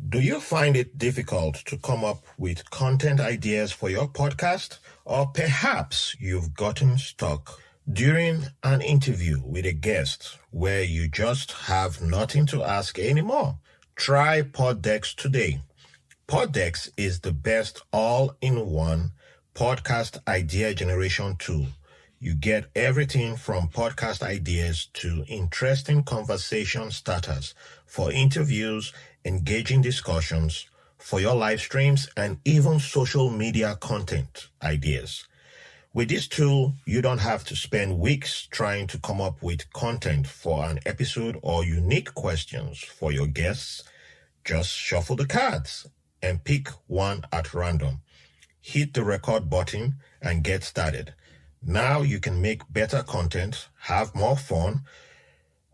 Do you find it difficult to come up with content ideas for your podcast? Or perhaps you've gotten stuck during an interview with a guest where you just have nothing to ask anymore? Try Podex today. Podex is the best all-in-one podcast idea generation tool. You get everything from podcast ideas to interesting conversation starters for interviews, engaging discussions, for your live streams, and even social media content ideas. With this tool, you don't have to spend weeks trying to come up with content for an episode or unique questions for your guests. Just shuffle the cards and pick one at random. Hit the record button and get started. Now you can make better content, have more fun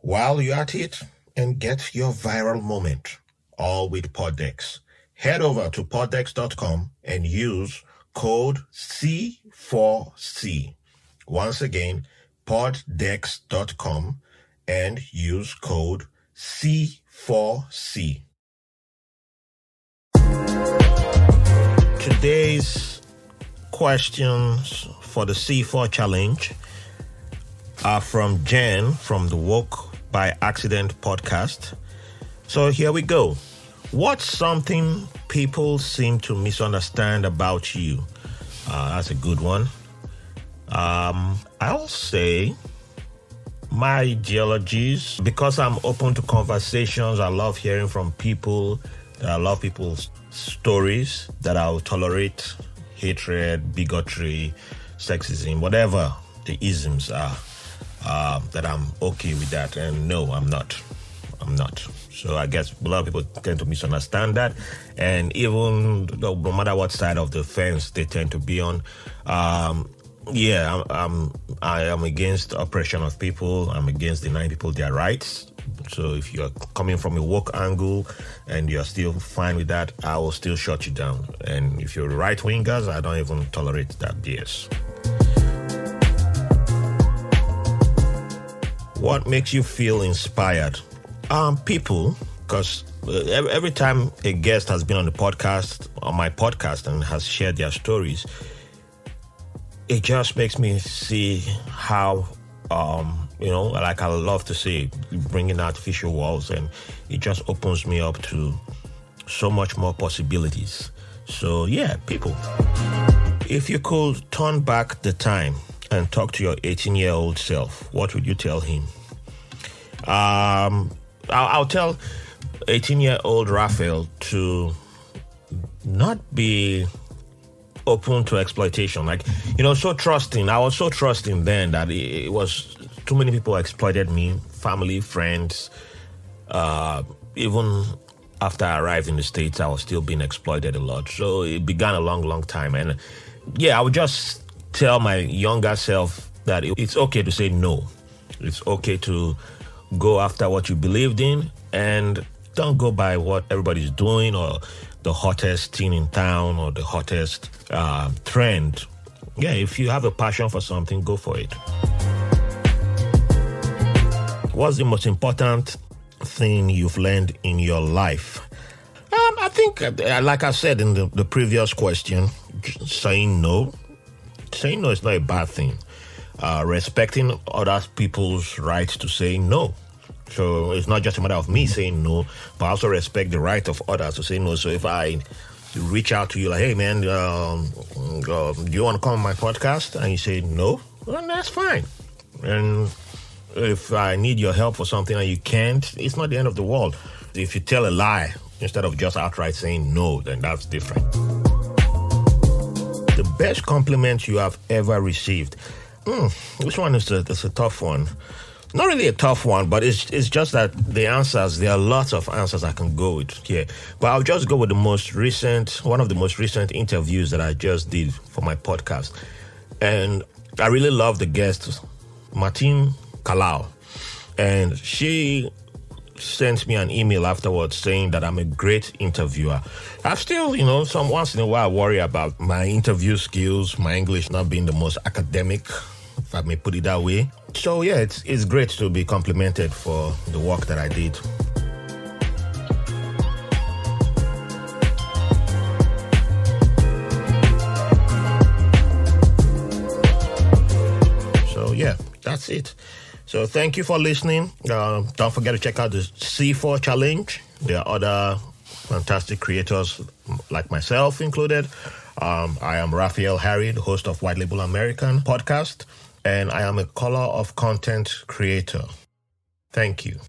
while you're at it, and get your viral moment, all with Podex. Head over to podex.com and use code C4C. Once again, podex.com and use code C4C. Today's questions for the C4 challenge are from Jen from the Woke by Accident podcast. So here we go. What's something people seem to misunderstand about you? That's a good one. I'll say my ideologies. Because I'm open to conversations, I love hearing from people. I love people's stories, that I'll tolerate hatred, bigotry, sexism, whatever the isms are, that I'm okay with that. And no, I'm not. So I guess a lot of people tend to misunderstand that. And even no matter what side of the fence they tend to be on, I am against oppression of people. I'm against denying people their rights. So if you're coming from a woke angle and you're still fine with that, I will still shut you down. And if you're right-wingers, I don't even tolerate that BS. What makes you feel inspired? People, because every time a guest has been on the podcast, on my podcast, and has shared their stories, it just makes me see how, like I love to say, bringing artificial walls, and it just opens me up to so much more possibilities. So yeah, people. If you could turn back the time and talk to your 18-year-old self, what would you tell him? I'll tell 18-year-old Raphael to not be open to exploitation. So trusting. I was so trusting then that it was too many people exploited me, family, friends. Even after I arrived in the States, I was still being exploited a lot. So it began a long, long time. And I would just tell my younger self that it's okay to say no. It's okay to go after what you believed in, and don't go by what everybody's doing or the hottest thing in town or the hottest trend. Yeah, if you have a passion for something, go for it. What's the most important thing you've learned in your life? I think, like I said in the previous question, saying no is not a bad thing. Respecting other people's rights to say no. So it's not just a matter of me saying no, but I also respect the right of others to say no. So if I reach out to you like, hey man, do you want to come on my podcast? And you say no, well, that's fine. And if I need your help for something and you can't, it's not the end of the world. If you tell a lie instead of just outright saying no, then that's different. The best compliment you have ever received. This one is a tough one. Not really a tough one, but it's just that there are lots of answers I can go with here. But I'll just go with one of the most recent interviews that I just did for my podcast. And I really love the guest, Martine Kalau. And she sent me an email afterwards saying that I'm a great interviewer. I still, once in a while I worry about my interview skills, my English not being the most academic, if I may put it that way. So yeah, it's great to be complimented for the work that I did. that's it. So thank you for listening. Don't forget to check out the C4 Challenge. There are other fantastic creators like myself included. I am Raphael Harry, the host of White Label American podcast, and I am a color of content creator. Thank you.